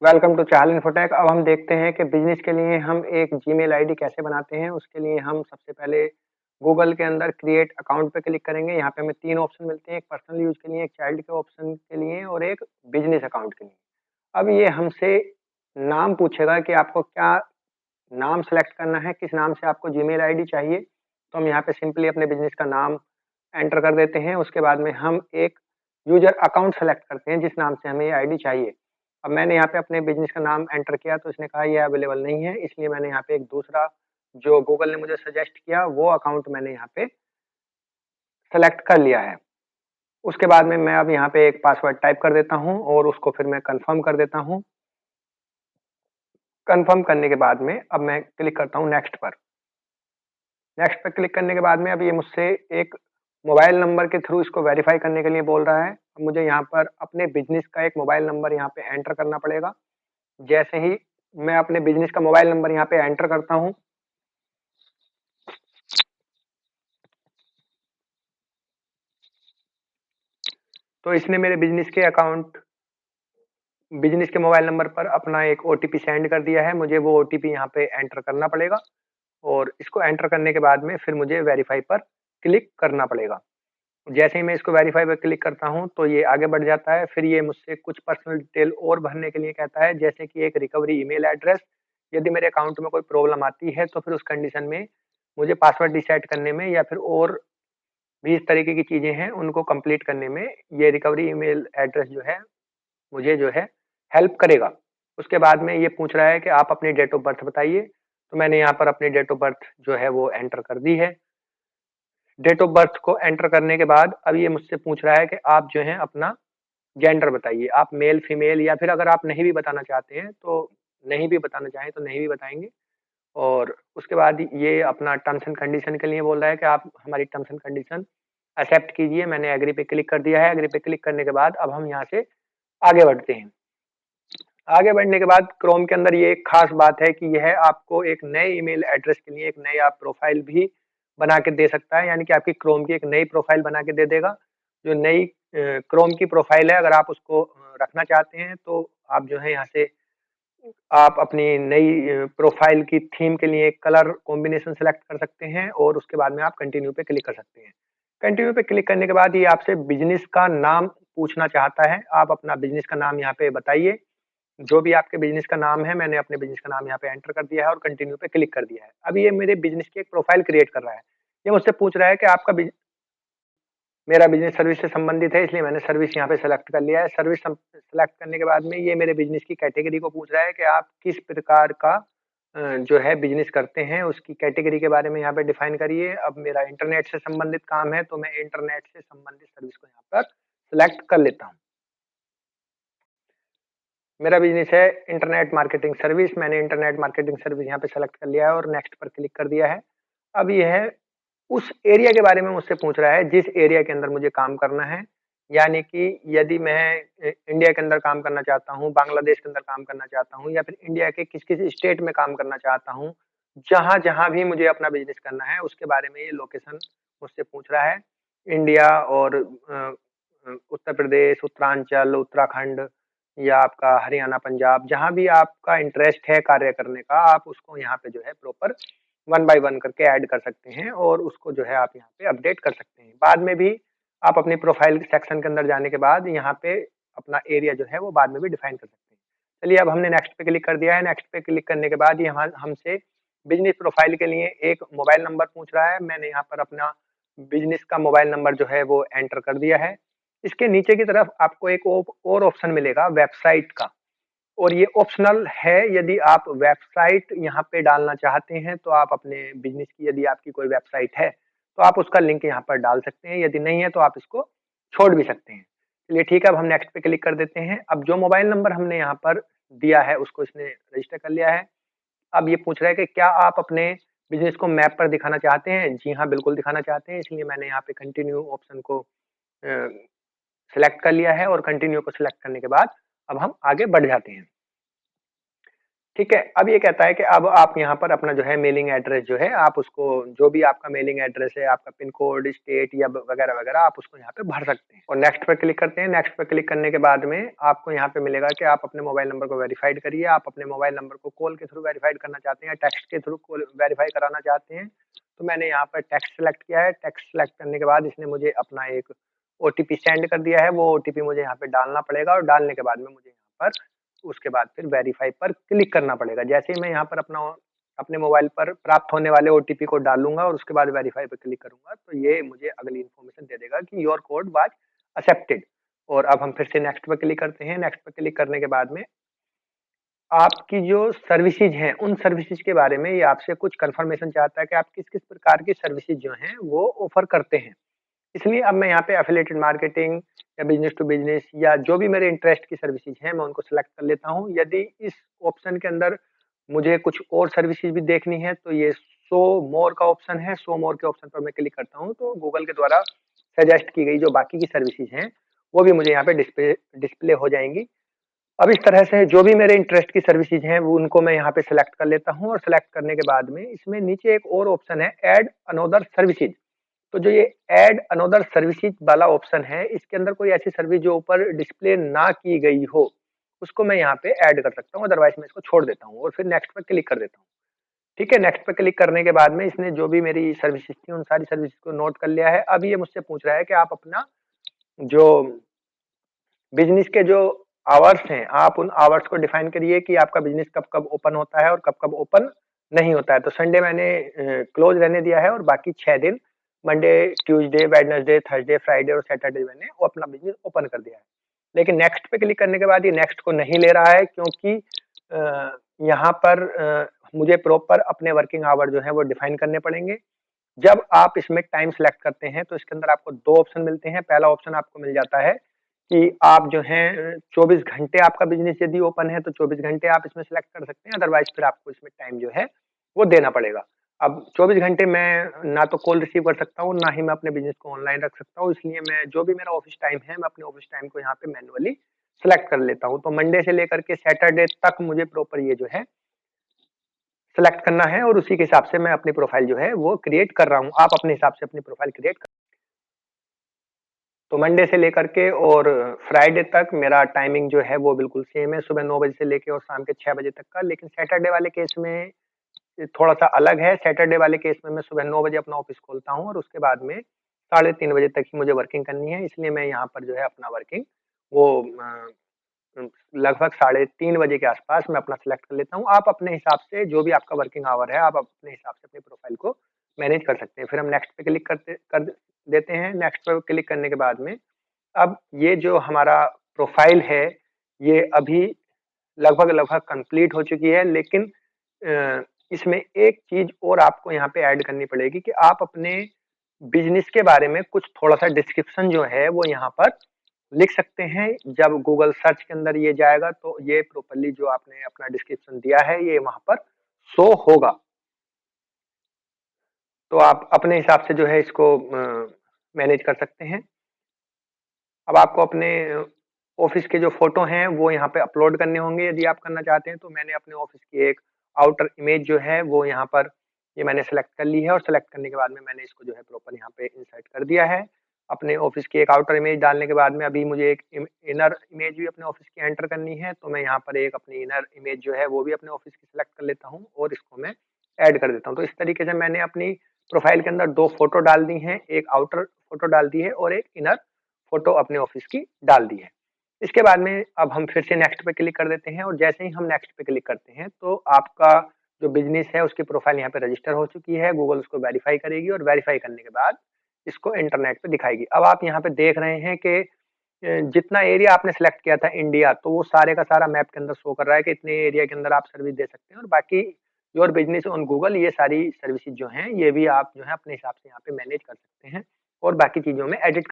Welcome to Chahal infotech. अब हम देखते हैं कि बिजनेस के लिए हम एक जीमेल आईडी कैसे बनाते हैं। उसके लिए हम सबसे पहले गूगल के अंदर क्रिएट अकाउंट पे क्लिक करेंगे। यहाँ पे हमें 3 ऑप्शन मिलते हैं, एक पर्सनल यूज़ के लिए, एक चाइल्ड के ऑप्शन के लिए और एक बिजनेस अकाउंट के लिए। अब ये हमसे नाम पूछेगा कि आपको क्या नाम सेलेक्ट करना है, किस नाम से आपको जीमेल आईडी चाहिए। तो हम यहाँ पे सिंपली अपने बिज़नेस का नाम एंटर कर देते हैं। उसके बाद में हम एक यूज़र अकाउंट सेलेक्ट करते हैं जिस नाम से हमें ये आईडी चाहिए। अब मैंने यहाँ पे अपने बिज़नेस का नाम एंटर किया तो इसने कहा ये अवेलेबल नहीं है, इसलिए मैंने यहाँ पे एक दूसरा जो गूगल ने मुझे सजेस्ट किया वो अकाउंट मैंने यहाँ पे सेलेक्ट कर लिया है। उसके बाद में मैं अब यहाँ पे एक पासवर्ड टाइप कर देता हूँ और उसको फिर मैं कन्फर्म कर देता हूँ। कन्फर्म करने के बाद में अब मैं क्लिक करता हूँ नेक्स्ट पर। नेक्स्ट पे क्लिक करने के बाद में अब ये मुझसे एक मोबाइल नंबर के थ्रू इसको वेरीफाई करने के लिए बोल रहा है। अब मुझे यहाँ पर अपने बिज़नेस का एक मोबाइल नंबर यहाँ पे एंटर करना पड़ेगा। जैसे ही मैं अपने बिज़नेस का मोबाइल नंबर यहाँ पे एंटर करता हूँ, तो इसने मेरे बिज़नेस के मोबाइल नंबर पर अपना एक ओटीपी सेंड कर दिया है। मुझे वो ओटीपी यहाँ पे एंटर करना पड़ेगा और इसको एंटर करने के बाद में फिर मुझे वेरीफाई पर क्लिक करना पड़ेगा। जैसे ही मैं इसको वेरीफाई पे क्लिक करता हूँ तो ये आगे बढ़ जाता है। फिर ये मुझसे कुछ पर्सनल डिटेल और भरने के लिए कहता है, जैसे कि एक रिकवरी ईमेल एड्रेस। यदि मेरे अकाउंट में कोई प्रॉब्लम आती है तो फिर उस कंडीशन में मुझे पासवर्ड रीसेट करने में या फिर और भी इस तरीके की चीज़ें हैं उनको कंप्लीट करने में ये रिकवरी ईमेल एड्रेस जो है मुझे जो है हेल्प करेगा। उसके बाद में ये पूछ रहा है कि आप अपनी डेट ऑफ बर्थ बताइए। तो मैंने यहाँ पर अपनी डेट ऑफ बर्थ जो है वो एंटर कर दी है। डेट ऑफ बर्थ को एंटर करने के बाद अब ये मुझसे पूछ रहा है कि आप जो है अपना जेंडर बताइए, आप मेल फीमेल, या फिर अगर आप नहीं भी बताना चाहते हैं तो नहीं भी बताना चाहें तो नहीं भी बताएंगे। और उसके बाद ये अपना टर्म्स एंड कंडीशन के लिए बोल रहा है कि आप हमारी टर्म्स एंड कंडीशन एक्सेप्ट कीजिए। मैंने एग्री पे क्लिक कर दिया है। एग्री पे क्लिक करने के बाद अब हम यहाँ से आगे बढ़ते हैं। आगे बढ़ने के बाद क्रोम के अंदर ये एक खास बात है कि यह आपको एक नए ईमेल एड्रेस के लिए एक नई आप प्रोफाइल भी बना के दे सकता है, यानी कि आपकी क्रोम की एक नई प्रोफाइल बना के दे देगा। जो नई क्रोम की प्रोफाइल है, अगर आप उसको रखना चाहते हैं तो आप जो है यहाँ से आप अपनी नई प्रोफाइल की थीम के लिए कलर कॉम्बिनेशन सेलेक्ट कर सकते हैं और उसके बाद में आप कंटिन्यू पे क्लिक कर सकते हैं। कंटिन्यू पे क्लिक करने के बाद ये आपसे बिजनेस का नाम पूछना चाहता है। आप अपना बिजनेस का नाम यहाँ पे बताइए। जो भी आपके बिज़नेस का नाम है, मैंने अपने बिज़नेस का नाम यहाँ पे एंटर कर दिया है और कंटिन्यू पे क्लिक कर दिया है। अब ये मेरे बिज़नेस की एक प्रोफ़ाइल क्रिएट कर रहा है। ये मुझसे पूछ रहा है कि आपका मेरा बिज़नेस सर्विस से संबंधित है, इसलिए मैंने सर्विस यहाँ पे सेलेक्ट कर लिया है। सर्विस सेलेक्ट करने के बाद में ये मेरे बिज़नेस की कैटेगरी को पूछ रहा है कि आप किस प्रकार का जो है बिज़नेस करते हैं, उसकी कैटेगरी के बारे में यहाँ पे डिफ़ाइन करिए। अब मेरा इंटरनेट से संबंधित काम है, तो मैं इंटरनेट से संबंधित सर्विस को यहाँ पर सेलेक्ट कर लेता हूँ। मेरा बिज़नेस है इंटरनेट मार्केटिंग सर्विस। मैंने इंटरनेट मार्केटिंग सर्विस यहाँ पे सेलेक्ट कर लिया है और नेक्स्ट पर क्लिक कर दिया है। अब यह उस एरिया के बारे में मुझसे पूछ रहा है जिस एरिया के अंदर मुझे काम करना है। यानी कि यदि मैं इंडिया के अंदर काम करना चाहता हूँ, बांग्लादेश के अंदर काम करना चाहता हूँ या फिर इंडिया के किस-किस स्टेट में काम करना चाहता हूँ, जहाँ-जहाँ भी मुझे अपना बिज़नेस करना है उसके बारे में ये लोकेशन मुझसे पूछ रहा है। इंडिया और उत्तर प्रदेश, उत्तरांचल, उत्तराखंड या आपका हरियाणा, पंजाब, जहाँ भी आपका इंटरेस्ट है कार्य करने का, आप उसको यहाँ पे जो है प्रॉपर वन बाय वन करके ऐड कर सकते हैं और उसको जो है आप यहाँ पे अपडेट कर सकते हैं। बाद में भी आप अपनी प्रोफाइल सेक्शन के अंदर जाने के बाद यहाँ पे अपना एरिया जो है वो बाद में भी डिफाइन कर सकते हैं। चलिए अब हमने नेक्स्ट पे क्लिक कर दिया है। नेक्स्ट पे क्लिक करने के बाद ये हमसे बिज़नेस प्रोफाइल के लिए एक मोबाइल नंबर पूछ रहा है। मैंने यहाँ पर अपना बिज़नेस का मोबाइल नंबर जो है वो एंटर कर दिया है। इसके नीचे की तरफ आपको एक और ऑप्शन मिलेगा वेबसाइट का, और ये ऑप्शनल है। यदि आप वेबसाइट यहाँ पे डालना चाहते हैं तो आप अपने बिजनेस की, यदि आपकी कोई वेबसाइट है तो आप उसका लिंक यहाँ पर डाल सकते हैं। यदि नहीं है तो आप इसको छोड़ भी सकते हैं। चलिए ठीक है, अब हम नेक्स्ट पे क्लिक कर देते हैं। अब जो मोबाइल नंबर हमने यहाँ पर दिया है उसको इसने रजिस्टर कर लिया है। अब ये पूछ रहा है कि क्या आप अपने बिजनेस को मैप पर दिखाना चाहते हैं? जी हाँ, बिल्कुल दिखाना चाहते हैं। इसलिए मैंने यहाँ पे कंटिन्यू ऑप्शन को सिलेक्ट कर लिया है और कंटिन्यू को सिलेक्ट करने के बाद अब हम आगे बढ़ जाते हैं। ठीक है, अब ये कहता है कि अब आप यहाँ पर अपना जो है मेलिंग एड्रेस जो है आप उसको, जो भी आपका मेलिंग एड्रेस है, आपका पिन कोड, स्टेट या वगैरह-वगैरह आप उसको यहाँ पे भर सकते हैं और नेक्स्ट पे क्लिक करते हैं। नेक्स्ट पे क्लिक करने के बाद में आपको यहाँ पे मिलेगा कि आप अपने मोबाइल नंबर को वेरिफाइड करिए। आप अपने मोबाइल नंबर को कॉल के थ्रू वेरिफाइड करना चाहते हैं या टेक्स्ट के थ्रू कॉल वेरीफाई कराना चाहते हैं, तो मैंने यहाँ पर टेक्स्ट सेलेक्ट किया है। टेक्स्ट सेलेक्ट करने के बाद इसने मुझे अपना एक ओटीपी सेंड कर दिया है। वो ओटीपी मुझे यहाँ पे डालना पड़ेगा और डालने के बाद में मुझे यहाँ पर उसके बाद फिर वेरीफाई पर क्लिक करना पड़ेगा। जैसे ही मैं यहाँ पर अपने मोबाइल पर प्राप्त होने वाले ओटीपी को डालूँगा और उसके बाद वेरीफाई पे क्लिक करूँगा, तो ये मुझे अगली इन्फॉर्मेशन दे देगा कि योर कोड वाज़ एक्सेप्टेड। और अब हम फिर से नेक्स्ट पे क्लिक करते हैं। नेक्स्ट पे क्लिक करने के बाद में आपकी जो सर्विसेज हैं, उन सर्विसेज के बारे में ये आपसे कुछ कन्फर्मेशन चाहता है कि आप किस-किस प्रकार की सर्विसेज जो हैं वो ऑफ़र करते हैं। इसलिए अब मैं यहाँ पे एफिलिएटेड मार्केटिंग या बिज़नेस टू बिज़नेस या जो भी मेरे इंटरेस्ट की सर्विसेज हैं, मैं उनको सेलेक्ट कर लेता हूँ। यदि इस ऑप्शन के अंदर मुझे कुछ और सर्विसेज भी देखनी है, तो ये शो मोर का ऑप्शन है। शो मोर के ऑप्शन पर मैं क्लिक करता हूँ, तो गूगल के द्वारा सजेस्ट की गई जो बाकी की सर्विसेज हैं, वो भी मुझे यहाँ पे डिस्प्ले हो जाएँगी। अब इस तरह से जो भी मेरे इंटरेस्ट की सर्विसेज हैं, वो उनको मैं यहाँ पे सेलेक्ट कर लेता हूँ और सेलेक्ट करने के बाद में इसमें नीचे एक और ऑप्शन है, ऐड अनदर सर्विसेज। तो जो ये ऐड अनदर सर्विसेज वाला ऑप्शन है, इसके अंदर कोई ऐसी सर्विस जो ऊपर डिस्प्ले ना की गई हो, उसको मैं यहाँ पे ऐड कर सकता हूँ, अदरवाइज़ मैं इसको छोड़ देता हूँ और फिर नेक्स्ट पे क्लिक कर देता हूँ। ठीक है, नेक्स्ट पे क्लिक करने के बाद में इसने जो भी मेरी सर्विसेज थी, उन सारी सर्विसेज को नोट कर लिया है। अब ये मुझसे पूछ रहा है कि आप अपना जो बिज़नेस के जो आवर्स हैं, आप उन आवर्स को डिफाइन करिए कि आपका बिज़नेस कब-कब ओपन होता है और कब-कब ओपन नहीं होता है। तो संडे मैंने क्लोज़ रहने दिया है और बाकी 6 दिन Monday, Tuesday, Wednesday, Thursday, Friday और सैटरडे मैंने वो अपना बिज़नेस ओपन कर दिया है। लेकिन नेक्स्ट पे क्लिक करने के बाद ये नेक्स्ट को नहीं ले रहा है, क्योंकि यहाँ पर मुझे प्रॉपर अपने वर्किंग आवर जो है वो डिफाइन करने पड़ेंगे। जब आप इसमें टाइम सेलेक्ट करते हैं, तो इसके अंदर आपको 2 ऑप्शन मिलते हैं। पहला ऑप्शन आपको मिल जाता है कि आप जो हैं 24 घंटे आपका बिज़नेस यदि ओपन है, तो 24 घंटे आप इसमें सेलेक्ट कर सकते हैं, अदरवाइज़ फिर आपको इसमें टाइम जो है वो देना पड़ेगा। अब 24 घंटे मैं ना तो कॉल रिसीव कर सकता हूँ, ना ही मैं अपने बिज़नेस को ऑनलाइन रख सकता हूँ, इसलिए मैं जो भी मेरा ऑफ़िस टाइम है, मैं अपने ऑफ़िस टाइम को यहाँ पे मैन्युअली सेलेक्ट कर लेता हूँ। तो मंडे से लेकर के सैटरडे तक मुझे प्रॉपर ये जो है सेलेक्ट करना है और उसी के हिसाब से मैं अपनी प्रोफ़ाइल जो है वो क्रिएट कर रहा हूँ। आप अपने हिसाब से अपनी प्रोफ़ाइल क्रिएट कर, तो मंडे से लेकर के और फ्राइडे तक मेरा टाइमिंग जो है वो बिल्कुल सेम है, सुबह 9 बजे से लेके और शाम के 6 बजे तक का। लेकिन सैटरडे वाले केस में थोड़ा-सा अलग है। सैटरडे वाले केस में मैं सुबह 9 बजे अपना ऑफ़िस खोलता हूँ और उसके बाद में साढ़े 3 बजे तक ही मुझे वर्किंग करनी है। इसलिए मैं यहाँ पर जो है अपना वर्किंग वो लगभग साढ़े 3 बजे के आस-पास मैं अपना सेलेक्ट कर लेता हूँ। आप अपने हिसाब से जो भी आपका वर्किंग आवर है, आप अपने हिसाब से अपनी प्रोफ़ाइल को मैनेज कर सकते हैं। फिर हम नेक्स्ट पे क्लिक कर देते हैं। नेक्स्ट पे क्लिक करने के बाद में अब ये जो हमारा प्रोफ़ाइल है, ये अभी लगभग-लगभग कंप्लीट हो चुकी है, लेकिन इसमें एक चीज़ और आपको यहाँ पे ऐड करनी पड़ेगी कि आप अपने बिज़नेस के बारे में कुछ थोड़ा-सा डिस्क्रिप्शन जो है वो यहाँ पर लिख सकते हैं। जब गूगल सर्च के अंदर ये जाएगा, तो ये प्रॉपर्ली जो आपने अपना डिस्क्रिप्शन दिया है, ये वहाँ पर शो होगा। तो आप अपने हिसाब से जो है इसको मैनेज कर सकते हैं। अब आपको अपने ऑफ़िस के जो फ़ोटो हैं, वो यहाँ पे अपलोड करने होंगे यदि आप करना चाहते हैं। तो मैंने अपने ऑफ़िस की एक आउटर इमेज जो है, वो यहाँ पर ये मैंने सेलेक्ट कर ली है और सेलेक्ट करने के बाद में मैंने इसको जो है प्रॉपर यहाँ पे इंसर्ट कर दिया है। अपने ऑफ़िस की एक आउटर इमेज डालने के बाद में अभी मुझे एक इनर इमेज भी अपने ऑफ़िस की एंटर करनी है। तो मैं यहाँ पर एक अपनी इनर इमेज जो है, वो भी अपने ऑफ़िस की सेलेक्ट कर लेता हूँ और इसको मैं ऐड कर देता हूँ। तो इस तरीके से मैंने अपनी प्रोफ़ाइल के अंदर 2 फ़ोटो डाल दी हैं, एक आउटर फ़ोटो डाल दी है और एक इनर फ़ोटो अपने ऑफ़िस की डाल दी है। इसके बाद में अब हम फिर से नेक्स्ट पे क्लिक कर देते हैं और जैसे ही हम नेक्स्ट पे क्लिक करते हैं, तो आपका जो बिज़नेस है उसकी प्रोफ़ाइल यहाँ पे रजिस्टर हो चुकी है। गूगल उसको वेरीफ़ाई करेगी और वेरीफ़ाई करने के बाद इसको इंटरनेट पे दिखाएगी। अब आप यहाँ पे देख रहे हैं कि जितना एरिया आपने सेलेक्ट किया था इंडिया, तो वो सारे का सारा मैप के अंदर शो कर रहा है कि इतने एरिया के अंदर आप सर्विस दे सकते हैं और बाकी योर बिज़नेस ऑन गूगल, ये सारी सर्विसेज़ जो हैं, ये भी आप जो है अपने हिसाब से यहाँ पे मैनेज कर सकते हैं और बाकी चीज़ों में एडिट